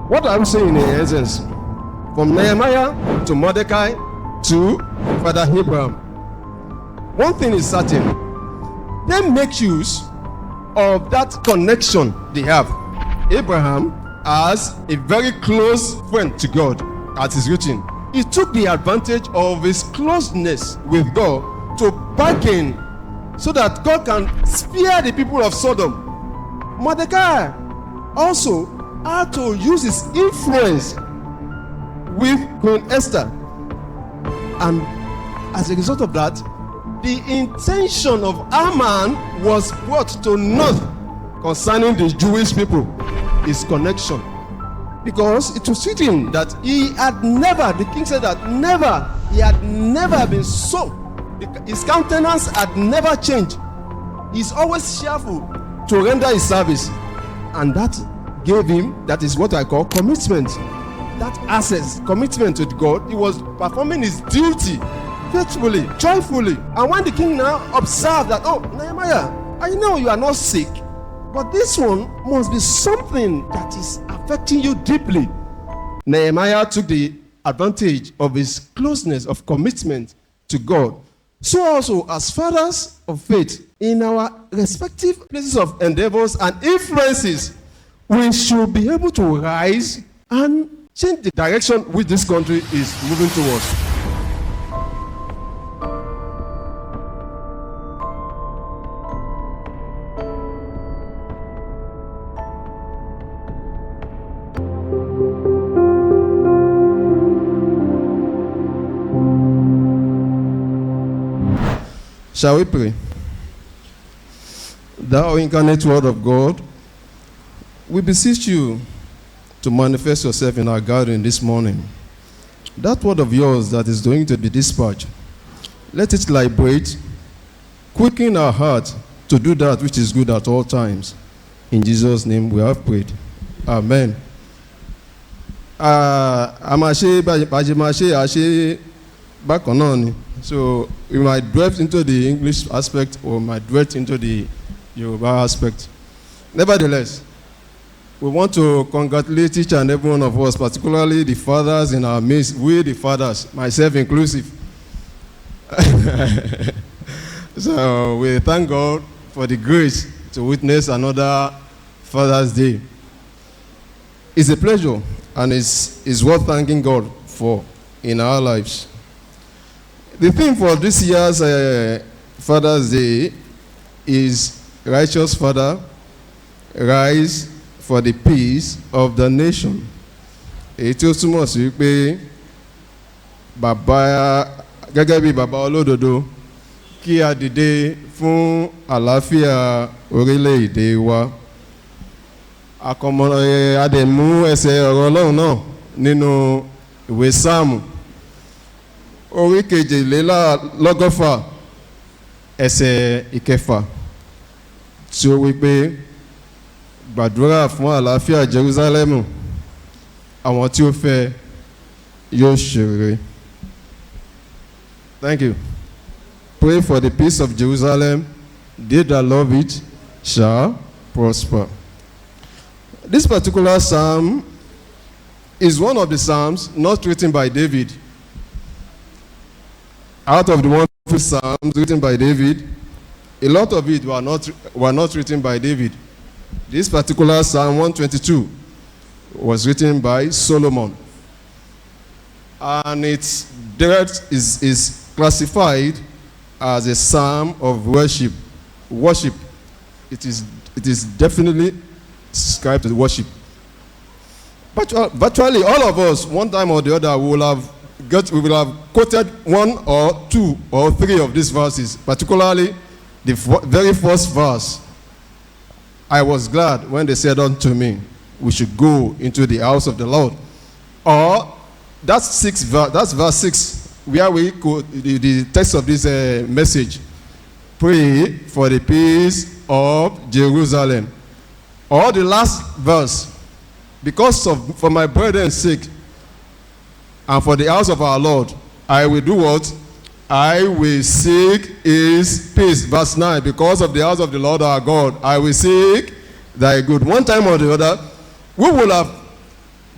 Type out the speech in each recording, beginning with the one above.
What I'm saying in essence, from Nehemiah to Mordecai to Father Abraham, one thing is certain: they make use of that connection they have. Abraham as a very close friend to God, as is written. He took the advantage of his closeness with God to bargain so that God can spare the people of Sodom. Mordecai also had to use his influence with Queen Esther, and as a result of that, the intention of Haman was brought to naught concerning the Jewish people, his connection. Because it was written that he had never, the king said that he had never been so. His countenance had never changed. He's always cheerful to render his service. And that gave him, that is what I call commitment. That access, commitment to God. He was performing his duty faithfully, joyfully. And when the king now observed that, oh, Nehemiah, I know you are not sick, but this one must be something that is affecting you deeply. Nehemiah took the advantage of his closeness, of commitment to God. So also, as fathers of faith, in our respective places of endeavors and influences, we should be able to rise and change the direction which this country is moving towards. Shall we pray? Thou incarnate word of God, we beseech you to manifest yourself in our gathering this morning. That word of yours that is going to be dispatched, let it liberate, quicken our heart to do that which is good at all times. In Jesus' name we have prayed. Amen. So we might drift into the English aspect or might drift into the Yoruba aspect. Nevertheless, we want to congratulate each and every one of us, particularly the fathers in our midst, we the fathers, myself inclusive. So we thank God for the grace to witness another Father's Day. It's a pleasure and it's worth thanking God for in our lives. The theme for this year's Father's Day is Righteous Father, Rise for the Peace of the Nation. Èyí tí ó túmọ̀ sí pé bàbá gẹ́gẹ́ bí bàbá olódodo kí a dìde fún àlàáfíà orílẹ̀-èdè wa. Adẹ̀mú ẹsẹ̀ ọ̀rọ̀ Ọlọ́run náà nínú ìwé Sáàmù orí 22 ẹsẹ̀ 6 tí ó wí pé gbàdúrà fún àlàáfíà Jerúsálẹ́mù, àwọn tí ó fẹ́ yóò ṣe rere. Thank you. Pray for the peace of Jerusalem. They that love it shall prosper. This particular psalm is one of the psalms not written by David. Out of the wonderful psalms written by David, a lot of it were not written by David. This particular Psalm 122 was written by Solomon. And its depth is classified as a psalm of worship. It is definitely described as worship. Virtually all of us, one time or the other, we will have quoted one or two or three of these verses, particularly the very first verse. I was glad when they said unto me, we should go into the house of the Lord. Or that's verse 6, where we quote the text of this message. Pray for the peace of Jerusalem. Or the last verse, for my brethren's sake, and for the house of our Lord, I will do what? I will seek his peace. Verse 9, because of the house of the Lord our God, I will seek thy good. One time or the other, we will have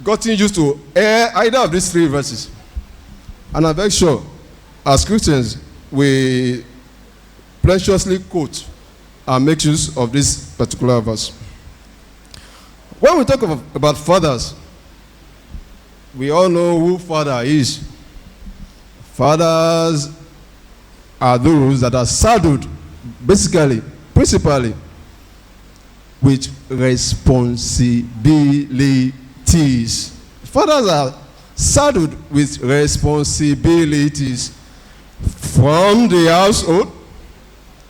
gotten used to either of these three verses. And I'm very sure, as Christians, we preciously quote and make use of this particular verse. When we talk about fathers, we all know who father is. Fathers are those that are saddled, basically, principally, with responsibilities. Fathers are saddled with responsibilities from the household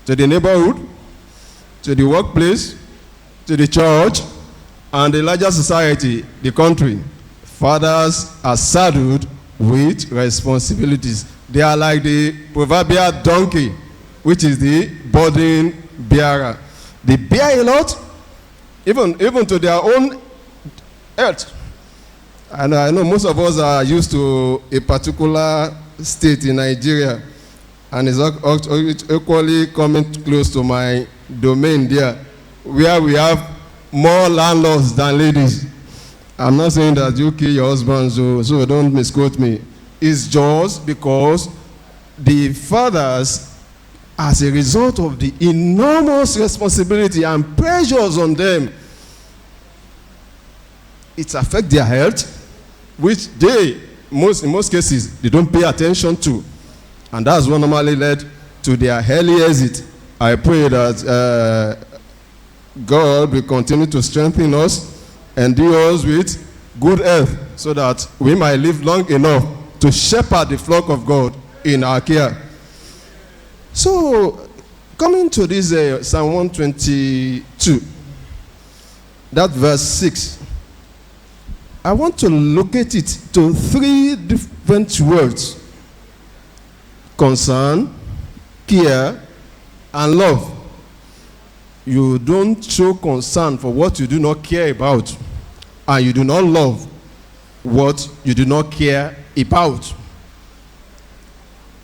to the neighborhood, to the workplace, to the church, and the larger society, the country. Fathers are saddled with responsibilities. They are like the proverbial donkey, which is the burden bearer. They bear a lot, even to their own health. And I know most of us are used to a particular state in Nigeria, and it's equally coming close to my domain there, where we have more landlords than ladies. I'm not saying that you kill your husband, so don't misquote me. It's just because the fathers, as a result of the enormous responsibility and pressures on them, it affects their health, which they, in most cases, they don't pay attention to. And that's what normally led to their early exit. I pray that God will continue to strengthen us and do us with good health so that we might live long enough to shepherd the flock of God in our care. So, coming to this Psalm 122, that verse 6, I want to locate it to three different words: concern, care, and love. You don't show concern for what you do not care about, and you do not love what you do not care about.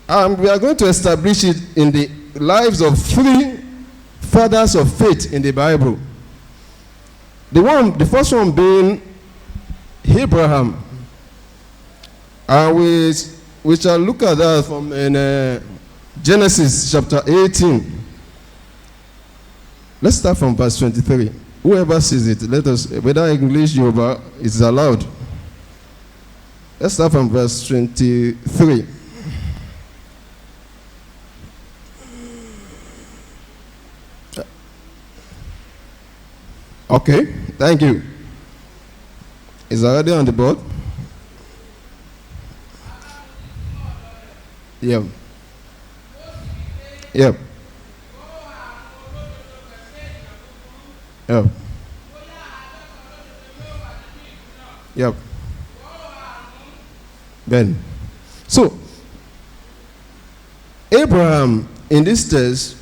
We are going to establish it in the lives of three fathers of faith in the Bible. The first one being Abraham. And we shall look at that from Genesis chapter 18. Let's start from verse 23. Whoever sees it, let us, whether English, Yoruba, it's allowed. Let's start from verse 23. Okay, thank you. Is already on the board? Yep. Yep. Yep. Yep. Then, so Abraham in this text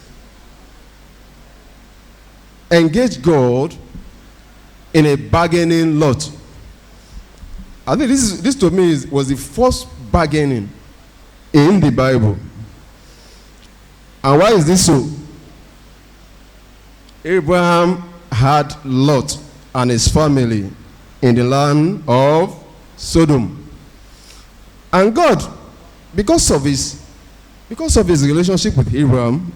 engaged God in a bargaining lot. I think this to me was the first bargaining in the Bible. And why is this so? Abraham had Lot and his family in the land of Sodom. And God, because of his relationship with Abraham,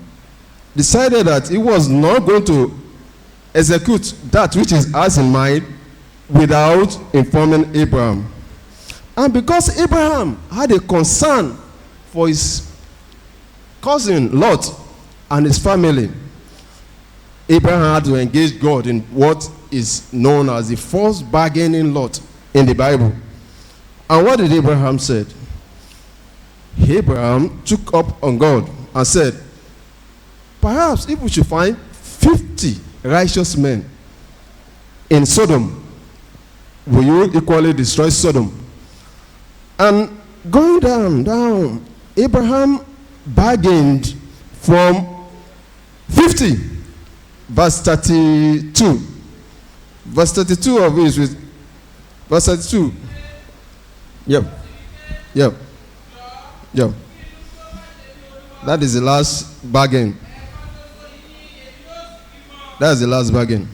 decided that he was not going to execute that which is as in mind without informing Abraham. And because Abraham had a concern for his cousin Lot and his family, Abraham had to engage God in what is known as the first bargaining lot in the Bible. And what did Abraham say? Abraham took up on God and said, perhaps if we should find 50 righteous men in Sodom, will you equally destroy Sodom? And going down, Abraham bargained from 50, verse 32. Verse 32 of it with verse 32. Yep. That is the last bargain. That's the last bargain.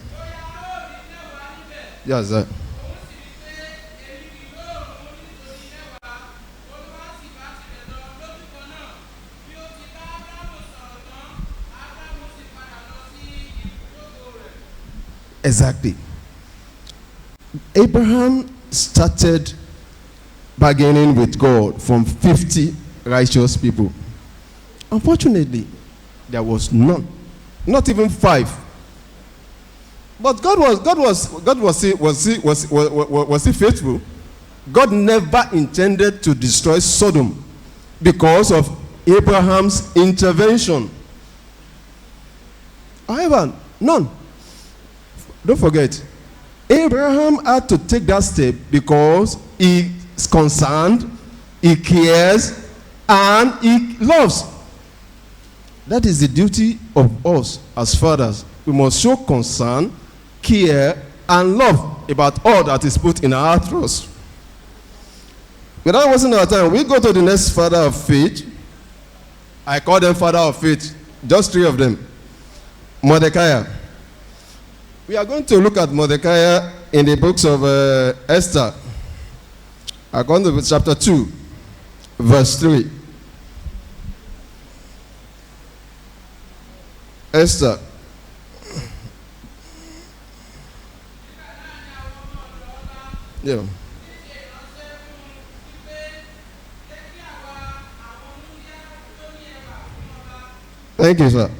Yes, sir. Exactly. Abraham started bargaining with God from 50 righteous people. Unfortunately, there was none, not even 5. But God was he faithful? God never intended to destroy Sodom because of Abraham's intervention. However, none. Don't forget, Abraham had to take that step because he is concerned, he cares, and he loves. That is the duty of us as fathers. We must show concern, care, and love about all that is put in our trust. Without wasting our time, we go to the next father of faith. I call them father of faith, just 3 of them. Mordecai. We are going to look at Mordecai in the books of Esther. According to chapter 2, verse 3. Esther. Yeah. Thank you, sir.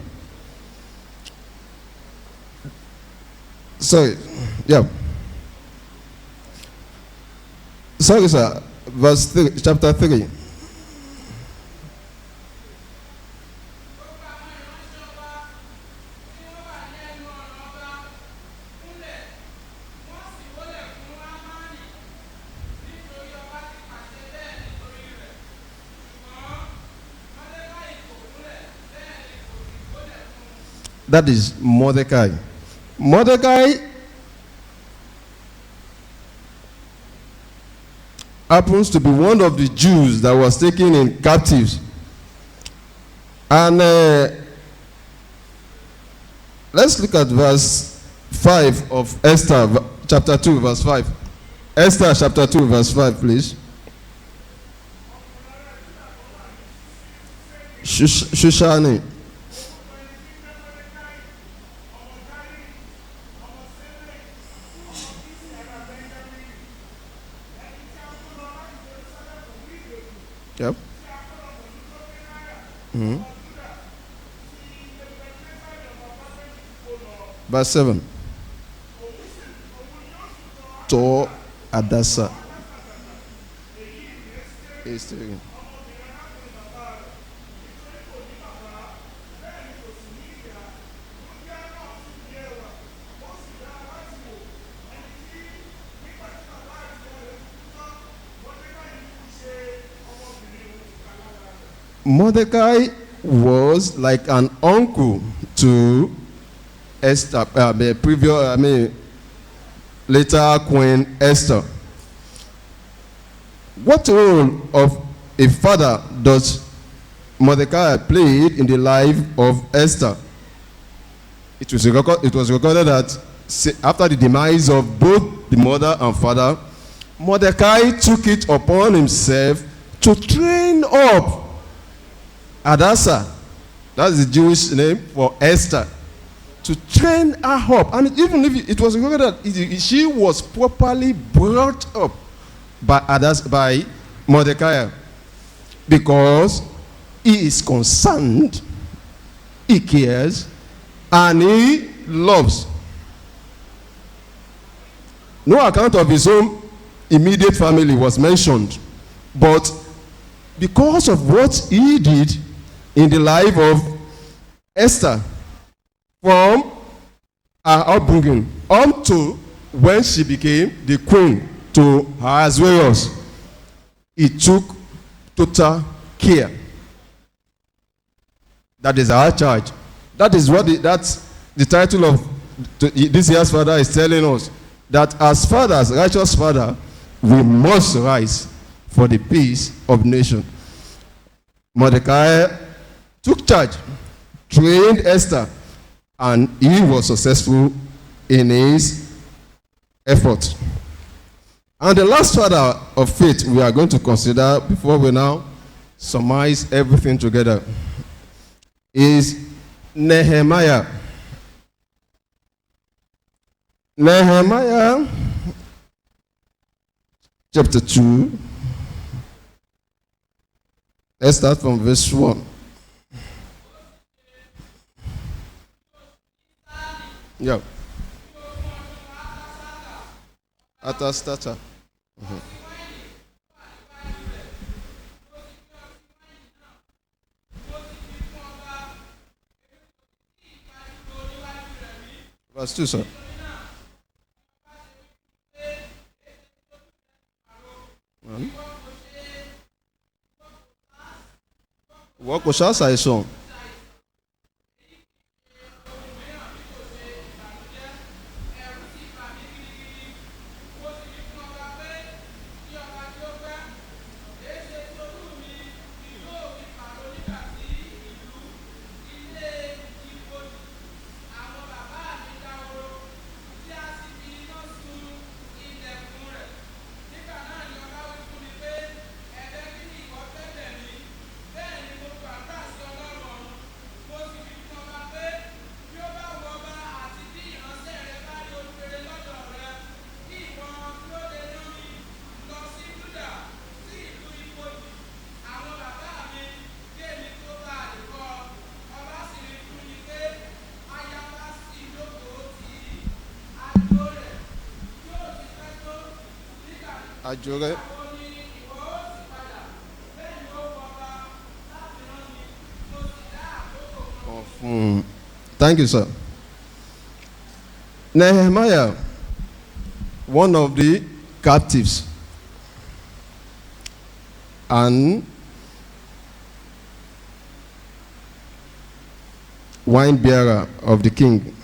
Sorry. Yeah. Sorry, sir. Verse 3, chapter 3. That is Mordecai. Mordecai happens to be one of the Jews that was taken in captives. And let's look at verse 5 of Esther, chapter 2, verse 5. Esther, chapter 2, verse 5, please. Shushani. Yep. Mm-hmm. Verse 7. To Adasa. Mordecai was like an uncle to Esther, the previous, later Queen Esther. What role of a father does Mordecai play in the life of Esther? It was recorded that after the demise of both the mother and father, Mordecai took it upon himself to train up Adasa, that's the Jewish name for Esther, to train her up. And even if it was recorded that she was properly brought up by Mordecai, because he is concerned, he cares, and he loves. No account of his own immediate family was mentioned, but because of what he did in the life of Esther, from her upbringing up to when she became the queen to Ahasuerus, he took total care. That is our charge. That is what that's the title of this year's father is telling us, that as fathers, righteous father, we must rise for the peace of nation. Mordecai took charge, trained Esther, and he was successful in his effort. And the last father of faith we are going to consider before we now surmise everything together is Nehemiah. Nehemiah chapter 2. Let's start from verse 1. Yeah. Atastata. Verse 2, sir. What was I saw? Ajore. Thank you, sir. Nehemiah, one of the captives, and wine bearer of the king.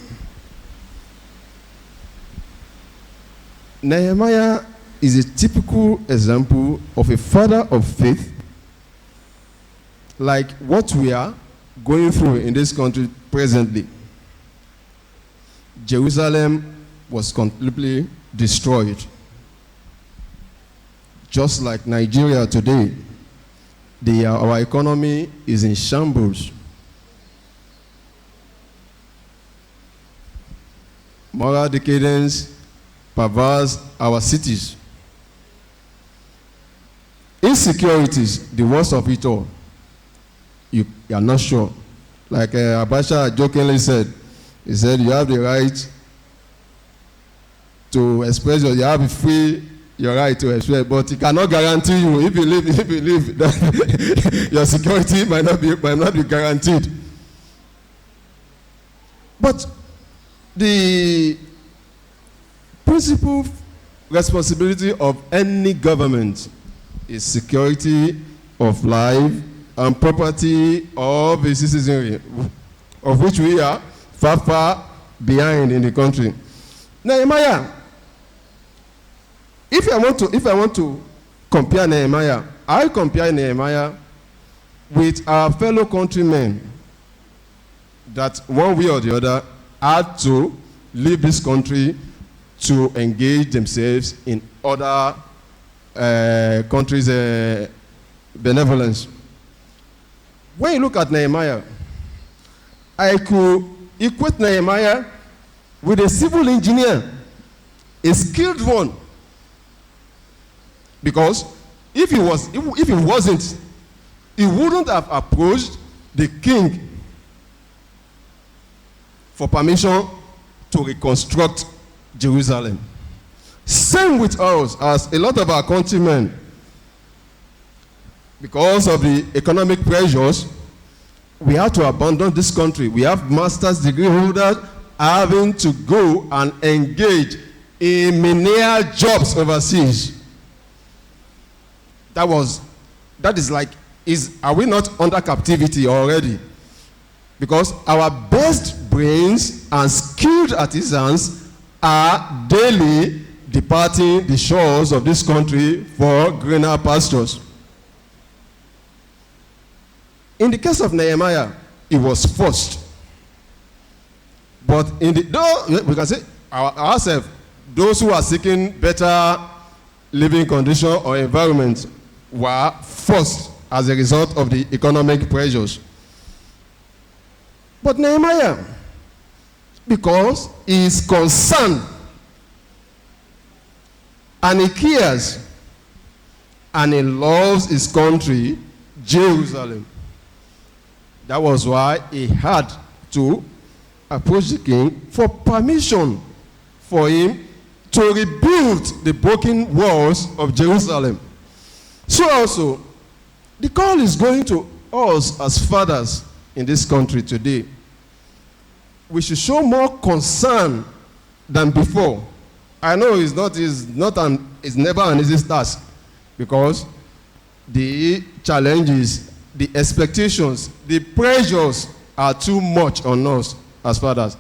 Nehemiah is a typical example of a father of faith, like what we are going through in this country presently. Jerusalem was completely destroyed. Just like Nigeria today, our economy is in shambles. Moral decadence pervades our cities. Insecurities, the worst of it all. You are not sure. Like Abacha jokingly said, he said, you have the right to express you have your right to express, but he cannot guarantee you. If you live that your security might not be guaranteed. But the principal responsibility of any government is security of life and property of a citizenry, of which we are far behind in the country. Nehemiah, if I want to compare Nehemiah, I compare Nehemiah with our fellow countrymen that one way or the other had to leave this country to engage themselves in other countries' benevolence. When you look at Nehemiah, I could equate Nehemiah with a civil engineer, a skilled one. Because if he wasn't, he wouldn't have approached the king for permission to reconstruct Jerusalem. Same with us, as a lot of our countrymen, because of the economic pressures, we have to abandon this country. We have master's degree holders having to go and engage in menial jobs overseas. Are we not under captivity already? Because our best brains and skilled artisans are daily departing the shores of this country for greener pastures. In the case of Nehemiah, it was forced. But we can say ourselves, those who are seeking better living conditions or environment were forced as a result of the economic pressures. But Nehemiah, because he is concerned And he cares, and he loves his country, Jerusalem. That was why he had to approach the king for permission for him to rebuild the broken walls of Jerusalem. So also, the call is going to us as fathers in this country today. We should show more concern than before. I know it's never an easy task, because the challenges, the expectations, the pressures are too much on us as fathers.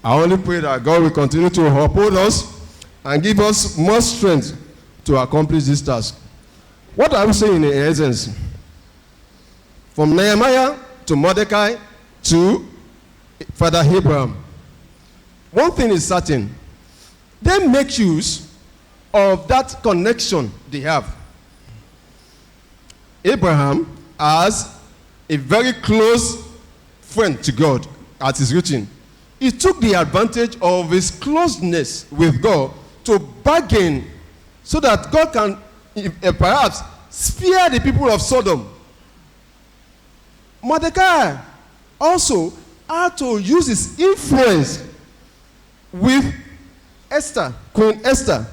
I only pray that God will continue to uphold us and give us more strength to accomplish this task. What are we saying in essence? From Nehemiah to Mordecai to Father Abraham, one thing is certain: they make use of that connection they have. Abraham has a very close friend to God, as is written. He took the advantage of his closeness with God to bargain so that God can perhaps spare the people of Sodom. Mordecai also had to use his influence with Esther, Queen Esther.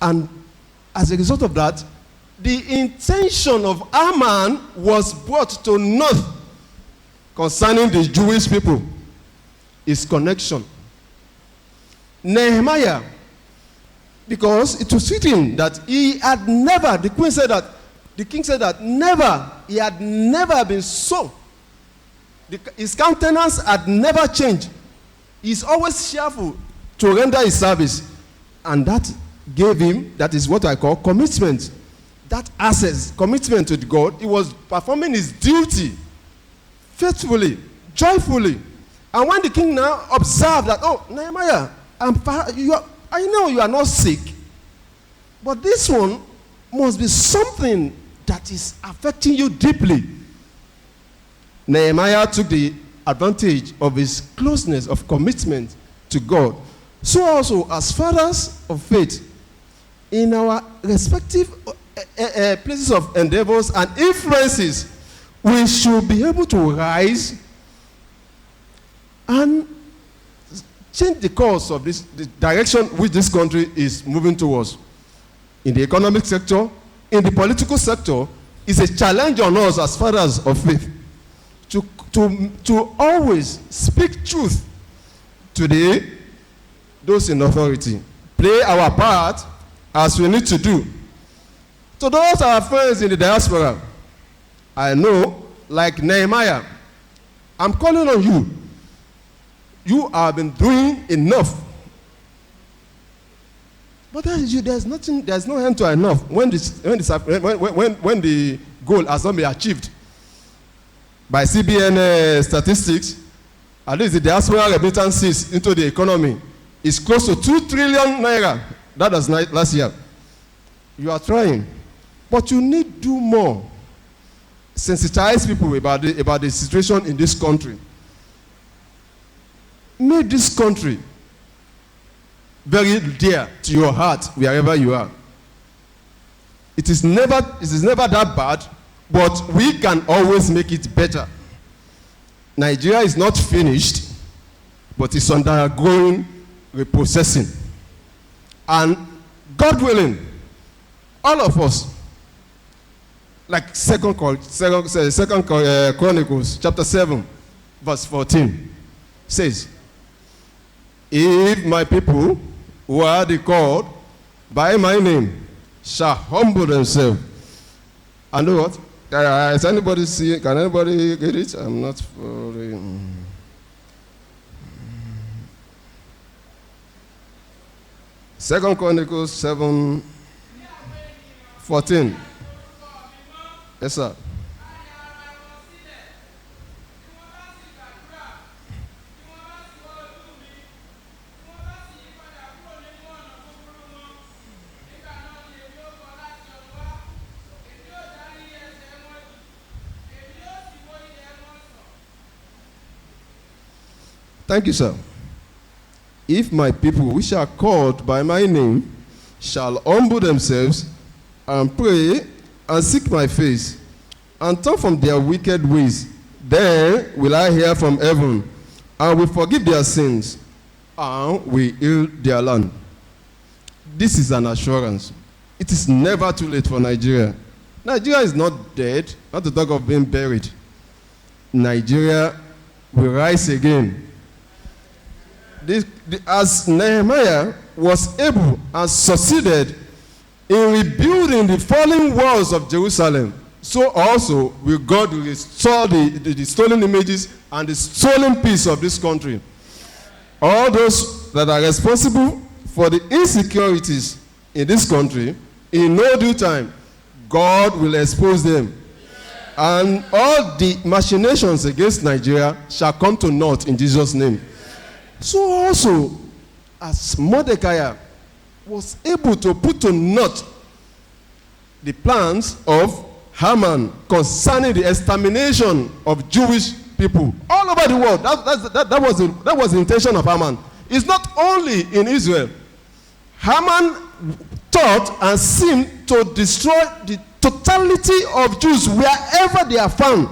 And as a result of that, the intention of Haman was brought to naught concerning the Jewish people. His connection. Nehemiah, because it was written that he had never, the king said that he had never been so. His countenance had never changed. He's always cheerful to render his service. And that gave him, that is what I call commitment. That access, commitment to God. He was performing his duty faithfully, joyfully. And when the king now observed that, oh, Nehemiah, I know you are not sick, but this one must be something that is affecting you deeply. Nehemiah took the advantage of his closeness, of commitment to God. So also, as fathers of faith, in our respective places of endeavors and influences, we should be able to rise and change the course of the direction which this country is moving towards. In the economic sector, in the political sector, is a challenge on us as fathers of faith to always speak truth to those in authority. Play our part as we need to do. To those our friends in the diaspora, I know, like Nehemiah, I'm calling on you. You have been doing enough. But there's no end to enough when the goal has not been achieved. By CBN statistics, at least the diaspora remittances into the economy is close to 2 trillion naira. That was last year. You are trying, but you need to do more. Sensitize people about the situation in this country. Make this country very dear to your heart wherever you are. It is never that bad, but we can always make it better. Nigeria is not finished, but it's undergoing reprocessing. And God willing, all of us, like Second Chronicles chapter 7, verse 14, says, if my people who are called by my name shall humble themselves. And know what? Is anybody see? Can anybody get it? I'm not following. Second Chronicles 7:14. Yes, sir. Thank you, sir. If my people, which are called by my name, shall humble themselves and pray and seek my face and turn from their wicked ways, then will I hear from heaven and will forgive their sins and will heal their land. This is an assurance. It is never too late for Nigeria. Nigeria is not dead, not to talk of being buried. Nigeria will rise again. As Nehemiah was able and succeeded in rebuilding the fallen walls of Jerusalem, so also will God restore the stolen images and the stolen peace of this country. All those that are responsible for the insecurities in this country, in no due time, God will expose them. And all the machinations against Nigeria shall come to naught in Jesus' name. So also, as Mordecai was able to put to naught the plans of Haman concerning the extermination of Jewish people all over the world. That was the intention of Haman. It's not only in Israel. Haman thought and seemed to destroy the totality of Jews wherever they are found.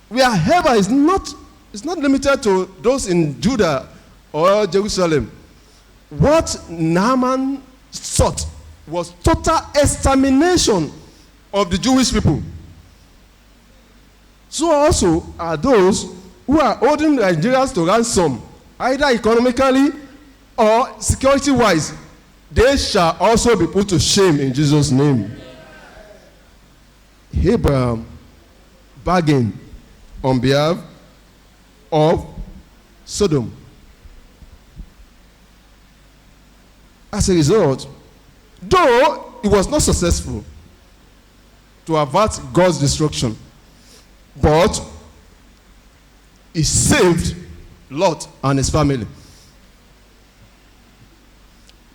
Wherever is not limited to those in Judah or Jerusalem. What Naaman sought was total extermination of the Jewish people. So also are those who are holding Nigerians to ransom, either economically or security-wise. They shall also be put to shame in Jesus' name. Abraham bargained on behalf of Sodom. As a result, though it was not successful to avert God's destruction, but he saved Lot and his family.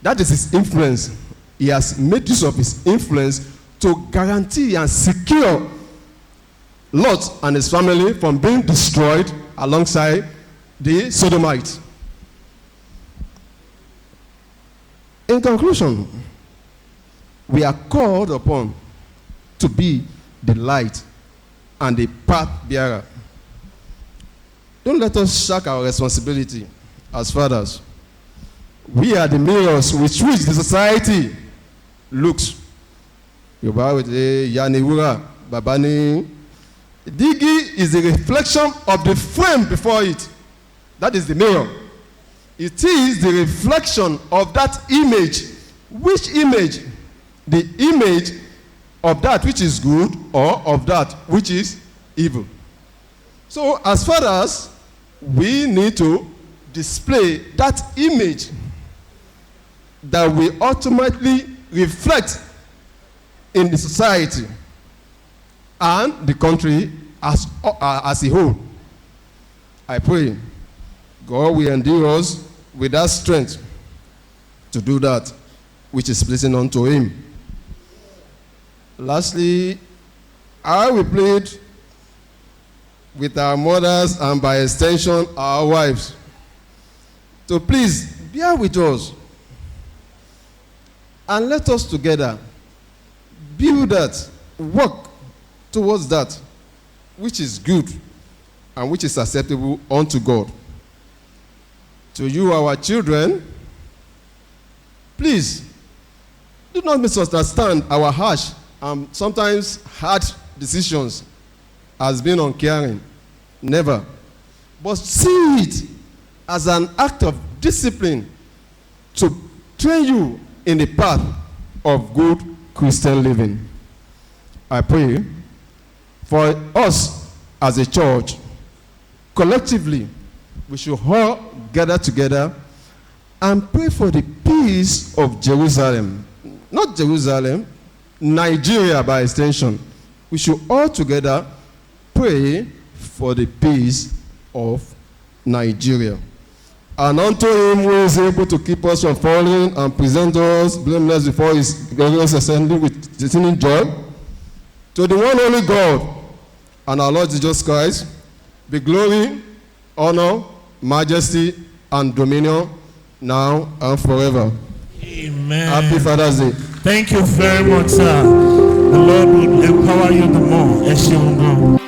That is his influence. He has made use of his influence to guarantee and secure Lot and his family from being destroyed alongside the Sodomites. In conclusion, we are called upon to be the light and the path bearer. Don't let us shirk our responsibility as fathers. We are the mirrors with which the society looks. Yoruba would say, Yaniwura, Babani. Digi is the reflection of the frame before it. That is the mirror. It is the reflection of that image. Which image? The image of that which is good or of that which is evil. So as fathers, we need to display that image that will ultimately reflect in the society and the country as a whole. I pray God will endure us with that strength to do that which is pleasing unto him. Lastly, I will plead with our mothers and by extension our wives to please bear with us and let us together build that, work towards that which is good and which is acceptable unto God. To you, our children, please do not misunderstand our harsh and sometimes hard decisions as being on Oke-Arin. Never. But see it as an act of discipline to train you in the path of good Christian living. I pray for us as a church, collectively, we should all gather together and pray for the peace of Jerusalem. Not Jerusalem, Nigeria by extension. We should all together pray for the peace of Nigeria. And unto him who is able to keep us from falling and present us blameless before his glorious assembly with exceeding joy, to the one only God and our Lord Jesus Christ, be glory, honor, majesty, and dominion, now and forever. Amen. Happy Father's Day. Thank you very much, sir. The Lord will empower you the more.